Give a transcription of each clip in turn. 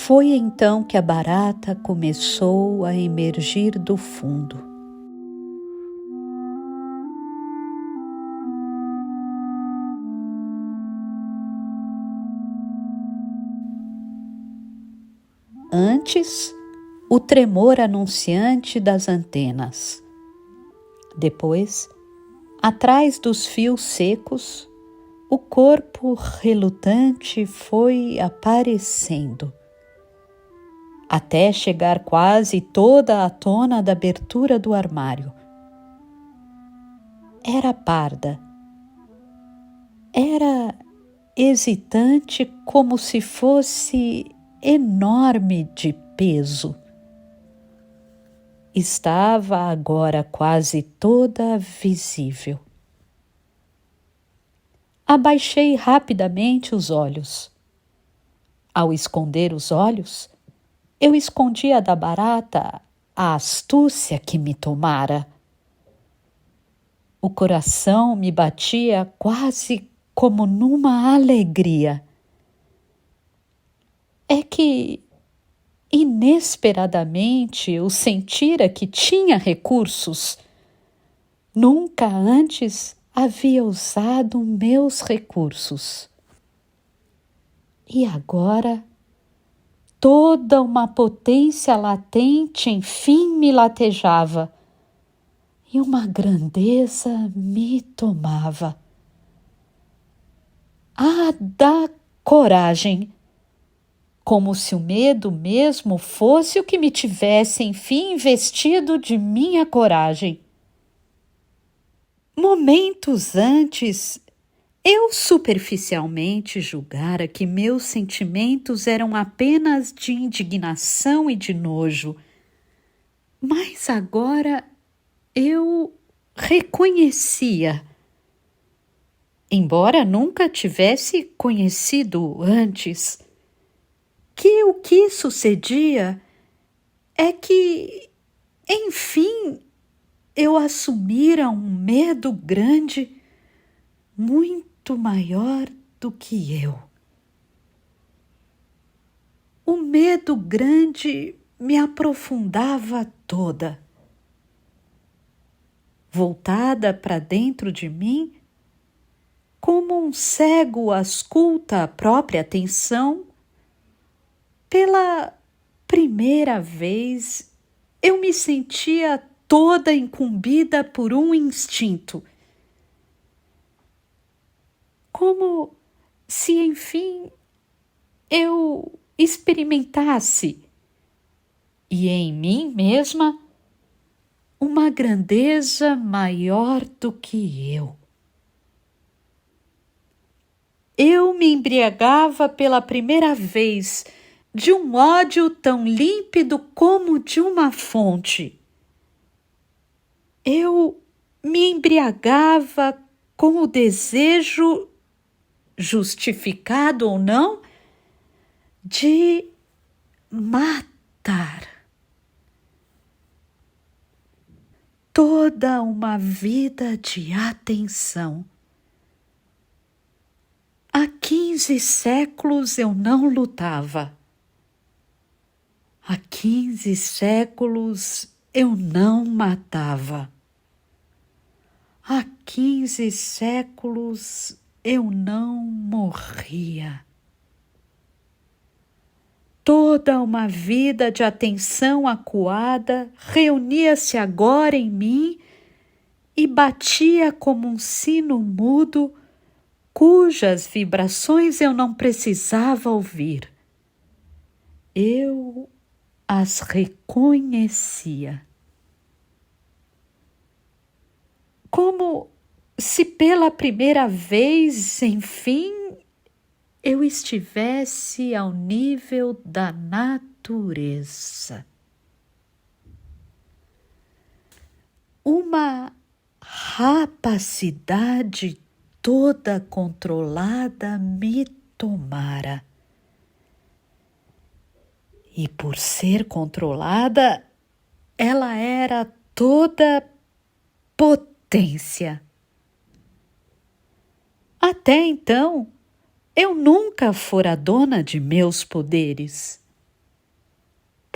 Foi então que a barata começou a emergir do fundo. Antes, o tremor anunciante das antenas. Depois, atrás dos fios secos, o corpo relutante foi aparecendo, até chegar quase toda à tona da abertura do armário. Era parda. Era hesitante, como se fosse enorme de peso. Estava agora quase toda visível. Abaixei rapidamente os olhos. Ao esconder os olhos, eu escondia da barata a astúcia que me tomara. O coração me batia quase como numa alegria. É que, inesperadamente, eu sentira que tinha recursos. Nunca antes havia usado meus recursos. E agora, toda uma potência latente enfim me latejava, e uma grandeza me tomava. Ah, da coragem! Como se o medo mesmo fosse o que me tivesse enfim investido de minha coragem. Momentos antes, eu superficialmente julgara que meus sentimentos eram apenas de indignação e de nojo, mas agora eu reconhecia, embora nunca tivesse conhecido antes, que o que sucedia é que, enfim, eu assumira um medo grande, muito maior do que eu. O medo grande me aprofundava toda. Voltada para dentro de mim, como um cego ausculta a própria atenção, pela primeira vez eu me sentia toda incumbida por um instinto. Como se, enfim, eu experimentasse, e em mim mesma, uma grandeza maior do que eu. Eu me embriagava pela primeira vez de um ódio tão límpido como de uma fonte. Eu me embriagava com o desejo, justificado ou não, de matar. Toda uma vida de atenção. Há 15 séculos eu não lutava. Há 15 séculos eu não matava. Há 15 séculos eu não morria. Toda uma vida de atenção acuada reunia-se agora em mim e batia como um sino mudo, cujas vibrações eu não precisava ouvir. Eu as reconhecia. Como se pela primeira vez, enfim, eu estivesse ao nível da natureza. Uma rapacidade toda controlada me tomara. E por ser controlada, ela era toda potência. Até então, eu nunca fora dona de meus poderes.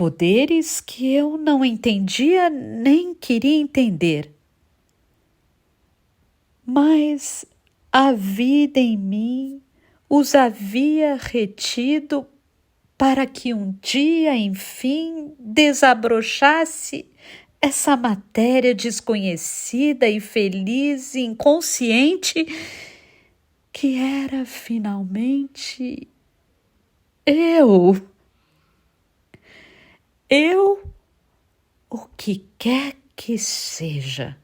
poderes que eu não entendia nem queria entender. Mas a vida em mim os havia retido para que um dia, enfim, desabrochasse essa matéria desconhecida e feliz e inconsciente que era finalmente eu. Eu, o que quer que seja.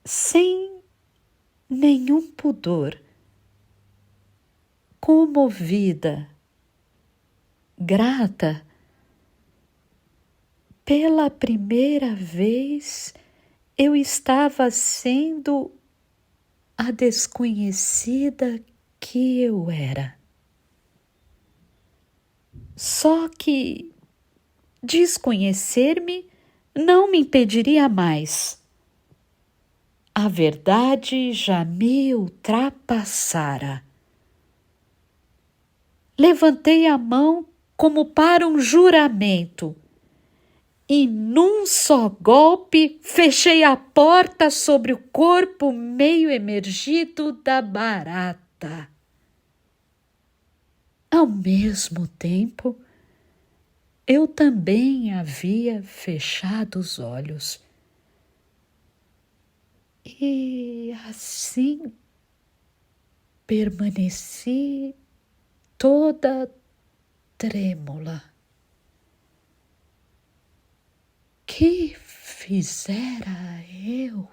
Sem nenhum pudor, comovida, grata, pela primeira vez eu estava sendo a desconhecida que eu era. Só que desconhecer-me não me impediria mais. A verdade já me ultrapassara. Levantei a mão como para um juramento e num só golpe fechei a porta sobre o corpo meio emergido da barata. Ao mesmo tempo, eu também havia fechado os olhos. E assim permaneci toda trêmula. Que fizera eu?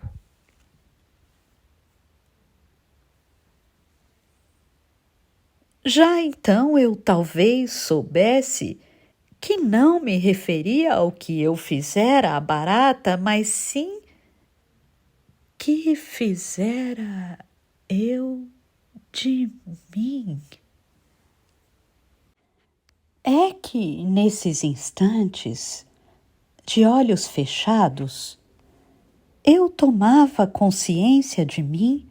Já então eu talvez soubesse que não me referia ao que eu fizera à barata, mas sim que fizera eu de mim. É que nesses instantes, de olhos fechados, eu tomava consciência de mim,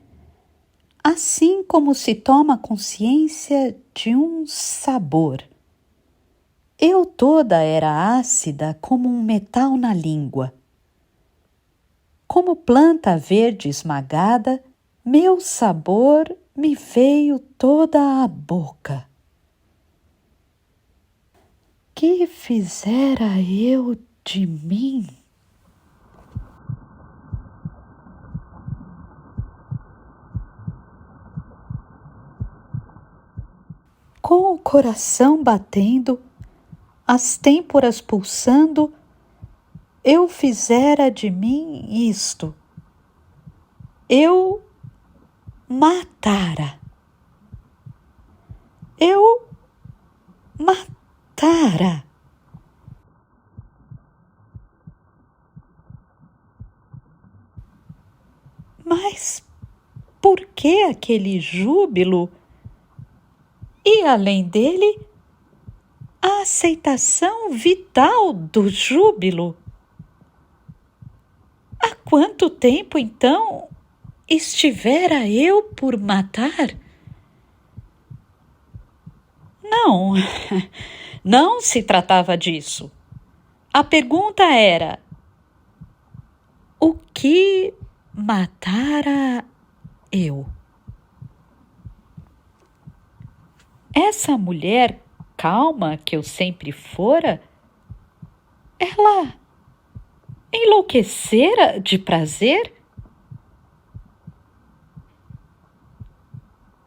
assim como se toma consciência de um sabor. Eu toda era ácida como um metal na língua. Como planta verde esmagada, meu sabor me veio toda à boca. Que fizera eu de mim? Com o coração batendo, as têmporas pulsando, eu fizera de mim isto. Eu matara. Eu matara. Mas por que aquele júbilo? E além dele, a aceitação vital do júbilo. Há quanto tempo, então, estivera eu por matar? Não, não se tratava disso. A pergunta era: o que matara eu? Essa mulher calma que eu sempre fora, ela enlouquecera de prazer?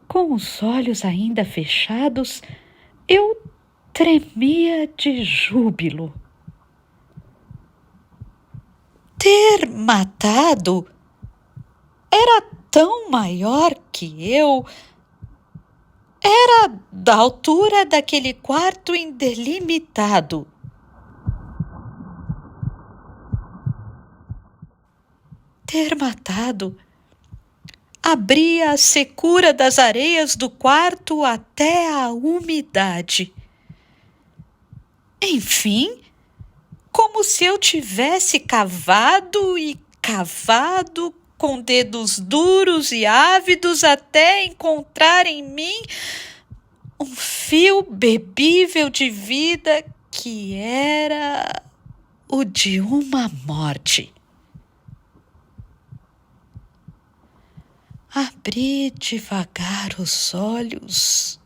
Com os olhos ainda fechados, eu tremia de júbilo. Ter matado era tão maior que eu, era da altura daquele quarto indelimitado. Ter matado abria a secura das areias do quarto até a umidade. Enfim, como se eu tivesse cavado e cavado com dedos duros e ávidos até encontrar em mim um fio bebível de vida que era o de uma morte. Abri devagar os olhos,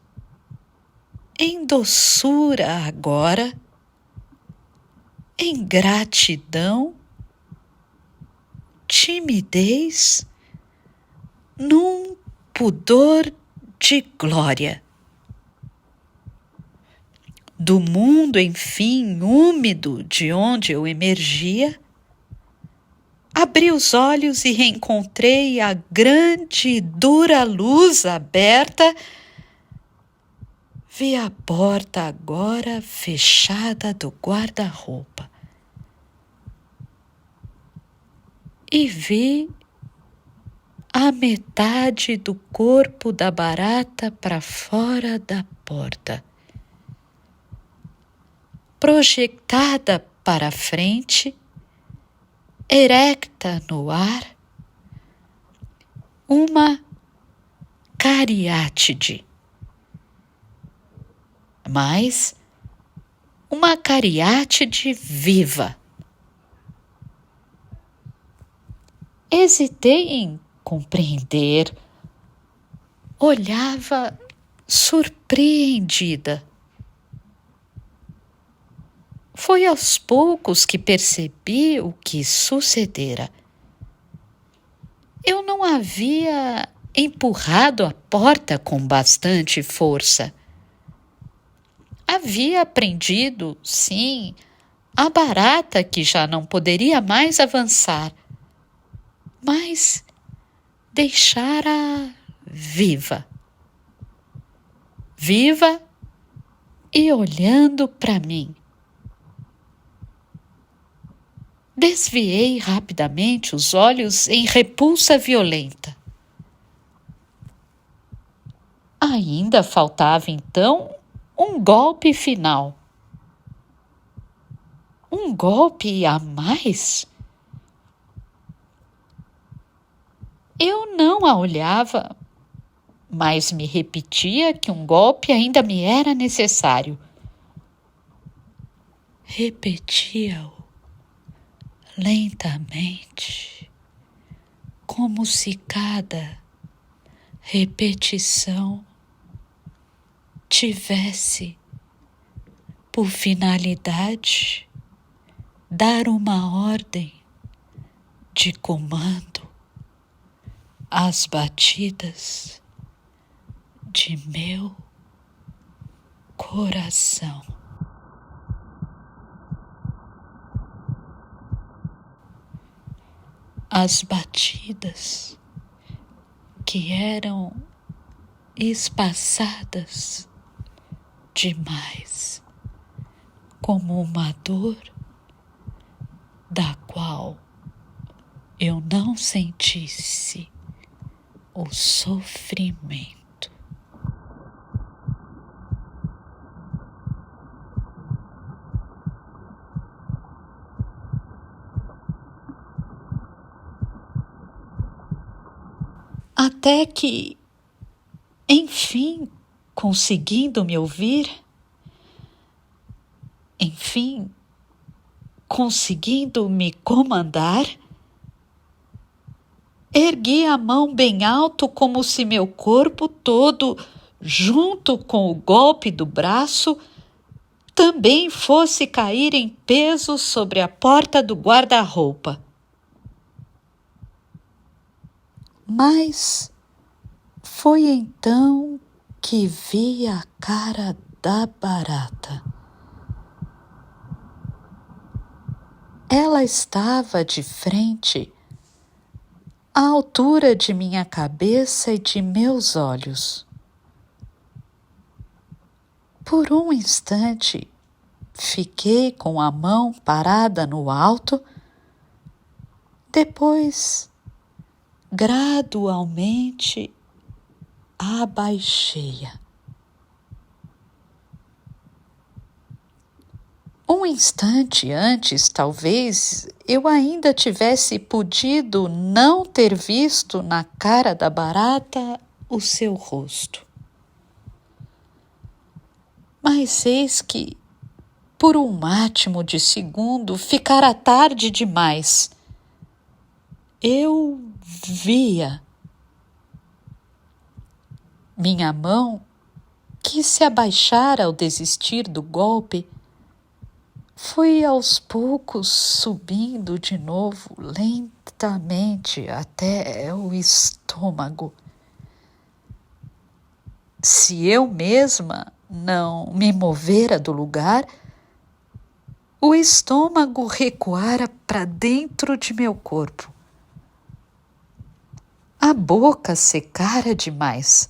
em doçura agora, em gratidão, timidez, num pudor de glória. Do mundo, enfim, úmido de onde eu emergia, abri os olhos e reencontrei a grande e dura luz aberta. Vi a porta agora fechada do guarda-roupa. E vi a metade do corpo da barata para fora da porta. Projetada para frente, erecta no ar, uma cariátide. Mas uma cariátide viva. Hesitei em compreender. Olhava surpreendida. Foi aos poucos que percebi o que sucedera. Eu não havia empurrado a porta com bastante força. Havia prendido, sim, a barata que já não poderia mais avançar, mas deixara viva. Viva e olhando para mim. Desviei rapidamente os olhos em repulsa violenta. Ainda faltava então um golpe final. Um golpe a mais? Eu não a olhava, mas me repetia que um golpe ainda me era necessário. Repetia-o lentamente, como se cada repetição tivesse por finalidade dar uma ordem de comando às batidas de meu coração. As batidas que eram espaçadas demais, como uma dor da qual eu não sentisse o sofrimento. Até que, enfim, conseguindo me ouvir, enfim, conseguindo me comandar, ergui a mão bem alto como se meu corpo todo, junto com o golpe do braço, também fosse cair em peso sobre a porta do guarda-roupa. Mas foi então que vi a cara da barata. Ela estava de frente, à altura de minha cabeça e de meus olhos. Por um instante, fiquei com a mão parada no alto, depois, gradualmente, abaixei-a. Um instante antes, talvez, eu ainda tivesse podido não ter visto na cara da barata o seu rosto. Mas eis que, por um átimo de segundo, ficara tarde demais. Eu via. Minha mão, que se abaixara ao desistir do golpe, foi aos poucos subindo de novo, lentamente, até o estômago. Se eu mesma não me movera do lugar, o estômago recuara para dentro de meu corpo. A boca secara demais.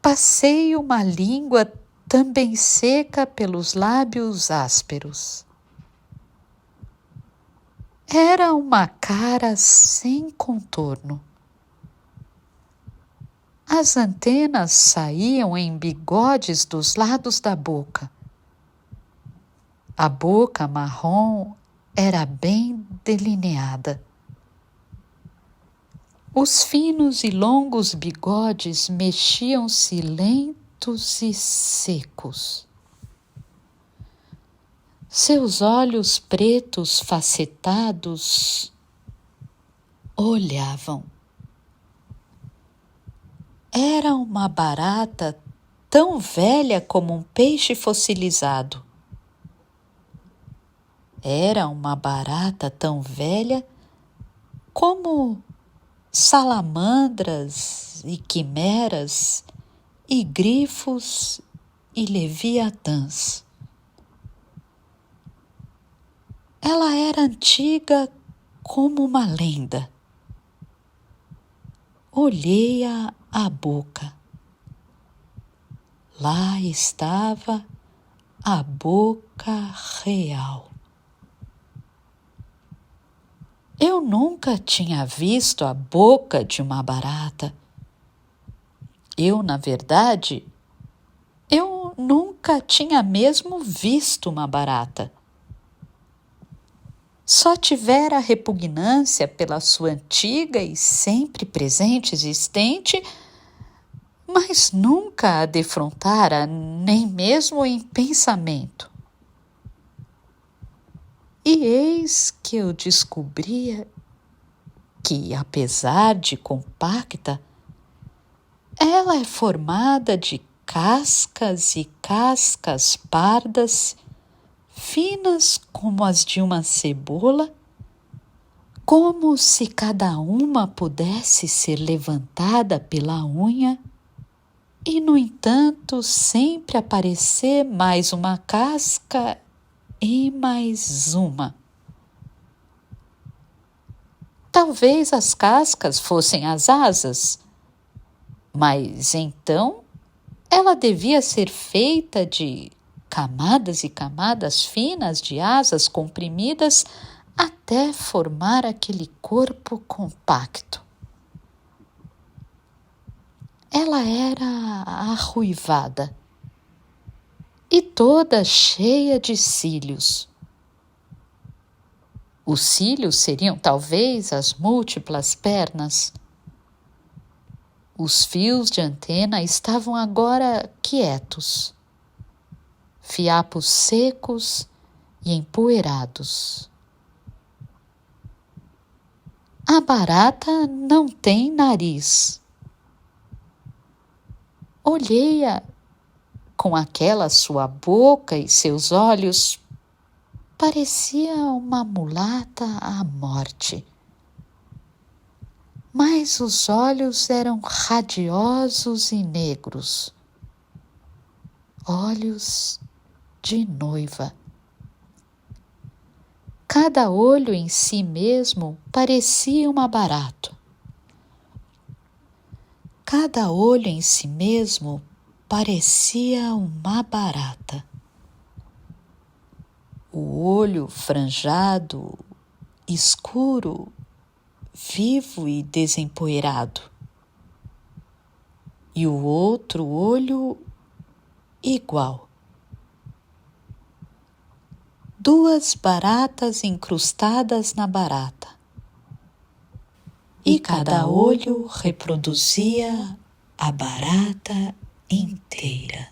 Passei uma língua também seca pelos lábios ásperos. Era uma cara sem contorno. As antenas saíam em bigodes dos lados da boca. A boca marrom era bem delineada. Os finos e longos bigodes mexiam-se lentos e secos. Seus olhos pretos facetados olhavam. Era uma barata tão velha como um peixe fossilizado. Era uma barata tão velha como salamandras e quimeras e grifos e leviatãs. Ela era antiga como uma lenda. Olhei-a à boca. Lá estava a boca real. Eu nunca tinha visto a boca de uma barata. Na verdade, eu nunca tinha mesmo visto uma barata. Só tivera repugnância pela sua antiga e sempre presente existente, mas nunca a defrontara, nem mesmo em pensamento. E eis que eu descobria que, apesar de compacta, ela é formada de cascas e cascas pardas, finas como as de uma cebola, como se cada uma pudesse ser levantada pela unha e, no entanto, sempre aparecer mais uma casca e mais uma. Talvez as cascas fossem as asas, mas então ela devia ser feita de camadas e camadas finas de asas comprimidas até formar aquele corpo compacto. Ela era arruivada e toda cheia de cílios. Os cílios seriam talvez as múltiplas pernas. Os fios de antena estavam agora quietos, fiapos secos e empoeirados. A barata não tem nariz. Olhei-a com aquela sua boca e seus olhos. Parecia uma mulata à morte. Mas os olhos eram radiosos e negros. Olhos de noiva. Cada olho em si mesmo parecia uma barata. Cada olho em si mesmo parecia uma barata. O olho franjado, escuro, vivo e desempoeirado. E o outro olho igual. Duas baratas incrustadas na barata. E cada olho reproduzia a barata inteira.